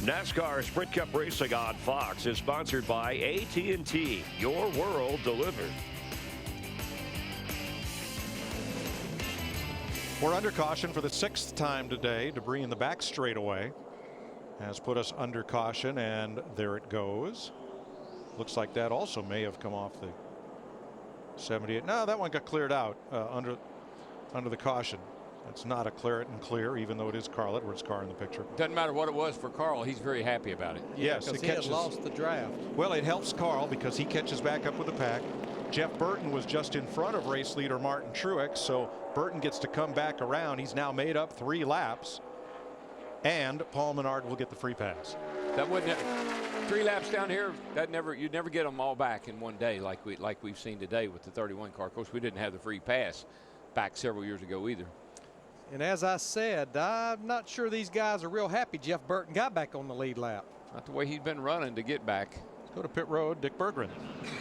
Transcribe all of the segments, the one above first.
NASCAR Sprint Cup Racing on Fox is sponsored by AT&T, your world delivered. We're under caution for the 6th time today. Debris in the back straightaway has put us under caution, and there it goes. Looks like that also may have come off the 78. No, that one got cleared out under the caution. It's not a clear and clear, even though it is Carl Edwards' car in the picture. Doesn't matter what it was for Carl. He's very happy about it. Yes, because he had lost the draft. Well, it helps Carl because he catches back up with the pack. Jeff Burton was just in front of race leader Martin Truex, so Burton gets to come back around. He's now made up 3 laps, and Paul Menard will get the free pass. That wouldn't 3 laps down here. You'd never get them all back in one day like we've seen today with the 31 car. Of course, we didn't have the free pass back several years ago either. And as I said, I'm not sure these guys are real happy Jeff Burton got back on the lead lap. Not the way he's been running to get back. Let's go to pit road. Dick Berggren.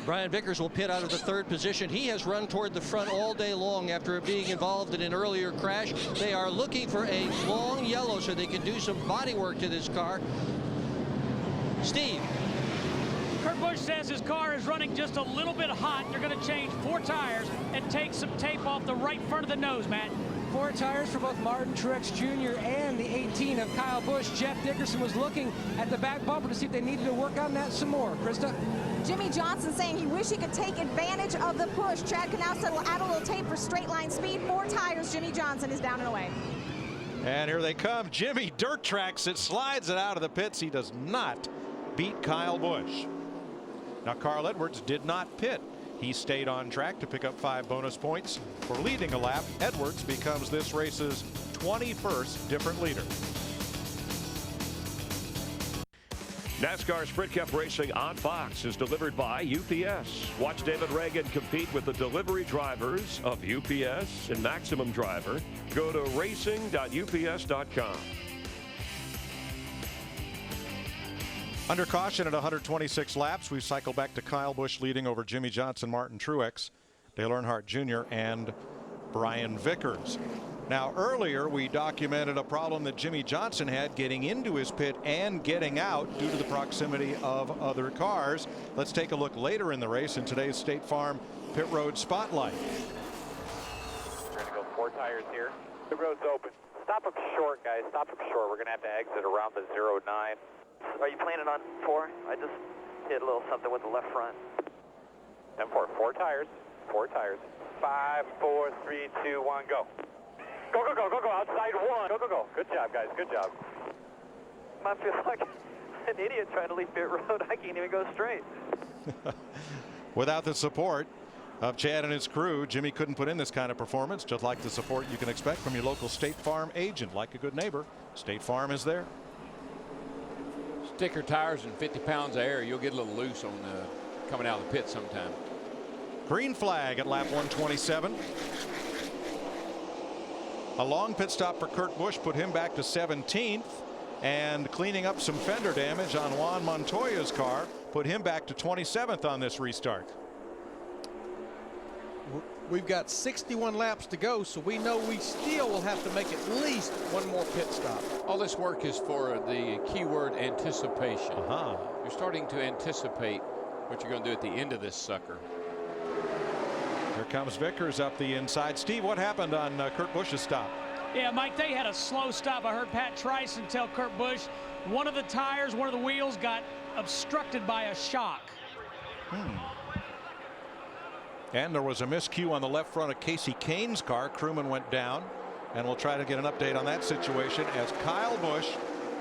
Brian Vickers will pit out of the 3rd position. He has run toward the front all day long after being involved in an earlier crash. They are looking for a long yellow so they can do some body work to this car. Steve. Kurt Busch says his car is running just a little bit hot. They're going to change 4 tires and take some tape off the right front of the nose, Matt. 4 tires for both Martin Truex Jr. and the 18 of Kyle Busch. Jeff Dickerson was looking at the back bumper to see if they needed to work on that some more. Krista? Jimmy Johnson saying he wished he could take advantage of the push. Chad Canal said we'll add a little tape for straight line speed. 4 tires. Jimmy Johnson is down and away. And here they come. Jimmy dirt tracks it, slides it out of the pits. He does not beat Kyle Busch. Now Carl Edwards did not pit. He stayed on track to pick up 5 bonus points for leading a lap. Edwards becomes this race's 21st different leader. NASCAR Sprint Cup Racing on Fox is delivered by UPS. Watch David Reagan compete with the delivery drivers of UPS and Maximum Driver. Go to racing.ups.com. Under caution at 126 laps, we cycle back to Kyle Busch leading over Jimmy Johnson, Martin Truex, Dale Earnhardt Jr., and Brian Vickers. Now, earlier we documented a problem that Jimmy Johnson had getting into his pit and getting out due to the proximity of other cars. Let's take a look later in the race in today's State Farm Pit Road Spotlight. We're going to go 4 tires here. The road's open. Stop up short, guys. Stop up short. We're going to have to exit around the 09. Are you planning on 4? I just did a little something with the left front. 10-4. 4 tires. 4 tires. 5, 4, 3, 2, 1, go. Go, go, go, go, go. Outside 1. Go, go, go. Good job, guys. Good job. I feel like an idiot trying to leave pit road. I can't even go straight. Without the support of Chad and his crew, Jimmy couldn't put in this kind of performance, just like the support you can expect from your local State Farm agent. Like a good neighbor, State Farm is there. Sticker tires and 50 pounds of air, you'll get a little loose on coming out of the pit sometime. Green flag at lap 127. A long pit stop for Kurt Busch put him back to 17th, and cleaning up some fender damage on Juan Montoya's car put him back to 27th on this restart. We've got 61 laps to go, so we know we still will have to make at least 1 more pit stop. All this work is for the keyword anticipation. You're starting to anticipate what you're going to do at the end of this sucker. Here comes Vickers up the inside. Steve, what happened on Kurt Busch's stop? Yeah, Mike, they had a slow stop. I heard Pat Tryson tell Kurt Busch one of the tires, one of the wheels got obstructed by a shock. And there was a miscue on the left front of Casey Kane's car. Crewman went down, and we'll try to get an update on that situation as Kyle Busch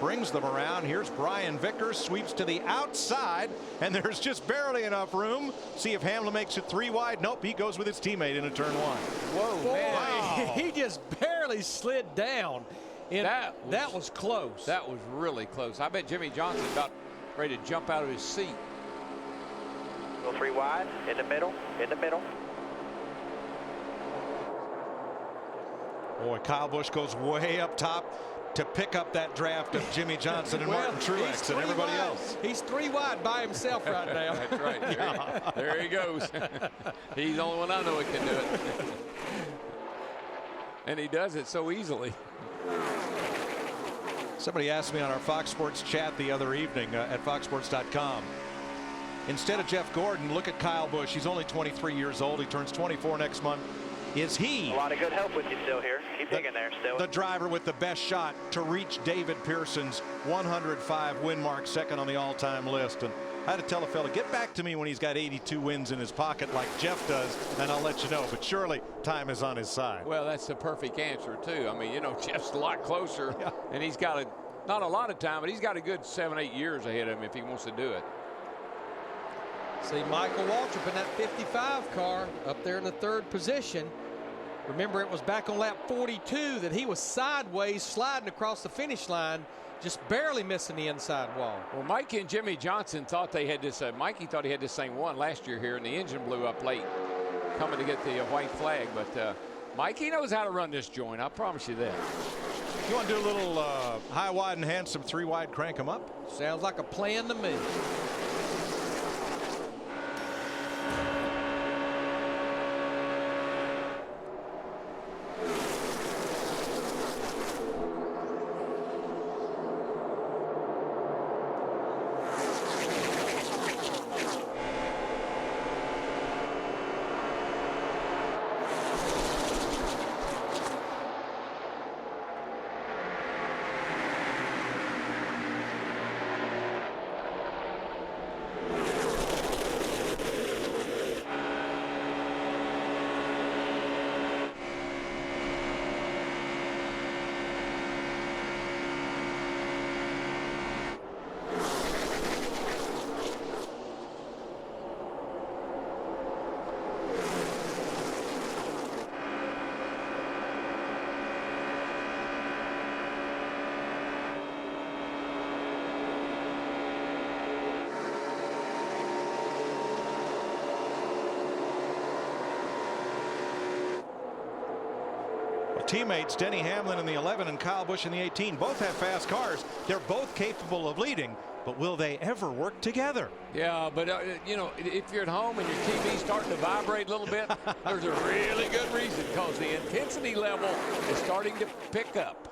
brings them around. Here's Brian Vickers, sweeps to the outside, and there's just barely enough room. See if Hamlin makes it 3 wide. Nope, he goes with his teammate into turn 1. Whoa, man. Wow. He just barely slid down. That was close. That was really close. I bet Jimmy Johnson about ready to jump out of his seat. Go 3 wide, in the middle, in the middle. Boy, Kyle Busch goes way up top to pick up that draft of Jimmy Johnson and Martin Truex and everybody else. He's 3 wide by himself right now. That's right. There he goes. He's the only one I know who can do it. And he does it so easily. Somebody asked me on our Fox Sports chat the other evening at foxsports.com. Instead of Jeff Gordon, look at Kyle Busch. He's only 23 years old. He turns 24 next month. Is he A lot of good help with you still here. Keep digging there still. the driver with the best shot to reach David Pearson's 105 win mark, second on the all-time list? And I had to tell a fella, get back to me when he's got 82 wins in his pocket like Jeff does, and I'll let you know. But surely time is on his side. Well, that's the perfect answer, too. I mean, you know, Jeff's a lot closer, and he's got not a lot of time, but he's got a good 7-8 years ahead of him if he wants to do it. See Michael Waltrip in that 55 car up there in the 3rd position. Remember, it was back on lap 42 that he was sideways sliding across the finish line, just barely missing the inside wall. Well, Mikey and Jimmy Johnson thought they had this. Mikey thought he had this same one last year here, and the engine blew up late coming to get the white flag. But Mikey knows how to run this joint. I promise you that. You want to do a little high, wide, and handsome 3-wide crank 'em up? Sounds like a plan to me. Teammates Denny Hamlin in the 11 and Kyle Busch in the 18 both have fast cars. They're both capable of leading, but will they ever work together? Yeah, but you know, if you're at home and your TV's starting to vibrate a little bit, there's a really good reason, because the intensity level is starting to pick up.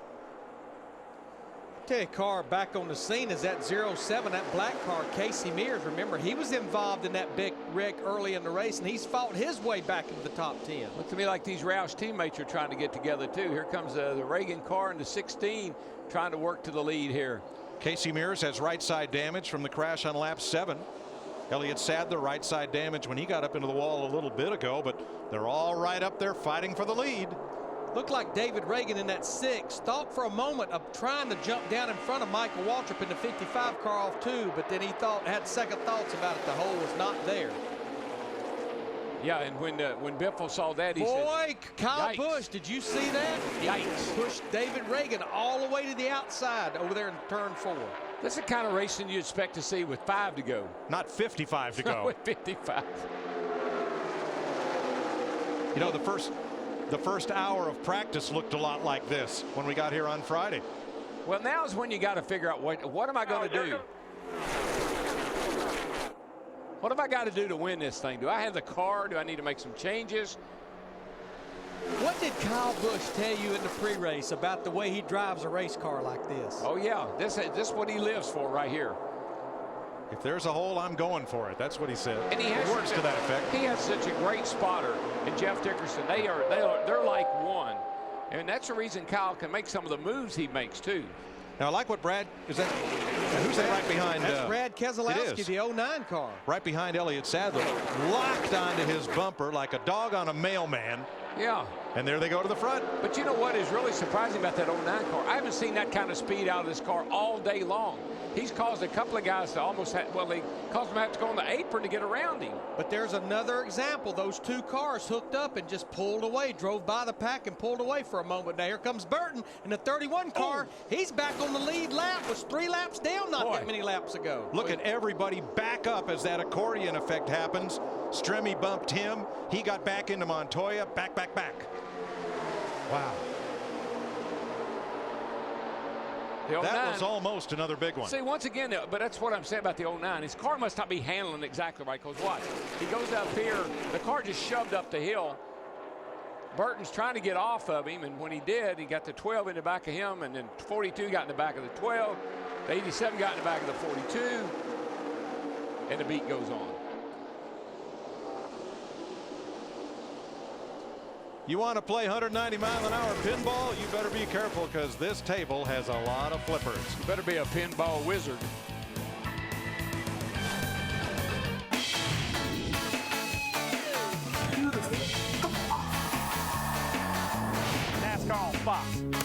Tell you, car back on the scene is that 07, that black car, Casey Mears. Remember, he was involved in that big wreck early in the race, and he's fought his way back into the top 10. Looks to me like these Roush teammates are trying to get together too. Here comes the Reagan car in the 16 trying to work to the lead here. Casey Mears has right side damage from the crash on lap 7. Elliott Sadler right side damage when he got up into the wall a little bit ago, but they're all right up there fighting for the lead. Looked like David Reagan in that 6 thought for a moment of trying to jump down in front of Michael Waltrip in the 55 car off 2, but then he had second thoughts about it. The hole was not there. Yeah, and when Biffle saw that, he said, "Boy, Kyle Busch, did you see that? Yikes!" Pushed David Reagan all the way to the outside over there in turn 4. That's the kind of racing you expect to see with 5 to go, not 55 to go. With 55. You know, the first hour of practice looked a lot like this when we got here on Friday. Well, now is when you got to figure out what am I going to do? What have I got to do to win this thing? Do I have the car? Do I need to make some changes? What did Kyle Busch tell you in the pre-race about the way he drives a race car like this? Oh, yeah. This is what he lives for right here. If there's a hole, I'm going for it. That's what he said. And he has words to that effect. He has such a great spotter. And Jeff Dickerson, they're like one. And that's the reason Kyle can make some of the moves he makes, too. Now, I like what Brad is that. Who's that right behind? That's Brad Keselowski, the 09 car. Right behind Elliott Sadler, locked onto his bumper like a dog on a mailman. Yeah. And there they go to the front. But you know what is really surprising about that 09 car? I haven't seen that kind of speed out of this car all day long. He's caused a couple of guys to almost have, well, they caused them to have to go on the apron to get around him. But there's another example. Those 2 cars hooked up and just pulled away, drove by the pack and pulled away for a moment. Now here comes Burton in the 31 car. He's back on the lead lap. Was 3 laps down not that many laps ago. Look at everybody back up as that accordion effect happens. Stremme bumped him. He got back into Montoya. Back. Wow. That was almost another big one. See, once again, but that's what I'm saying about the 09. His car must not be handling exactly right, because watch. He goes up here. The car just shoved up the hill. Burton's trying to get off of him, and when he did, he got the 12 in the back of him, and then 42 got in the back of the 12. The 87 got in the back of the 42, and the beat goes on. You want to play 190-mile-an-hour pinball? You better be careful, because this table has a lot of flippers. You better be a pinball wizard. NASCAR on Fox.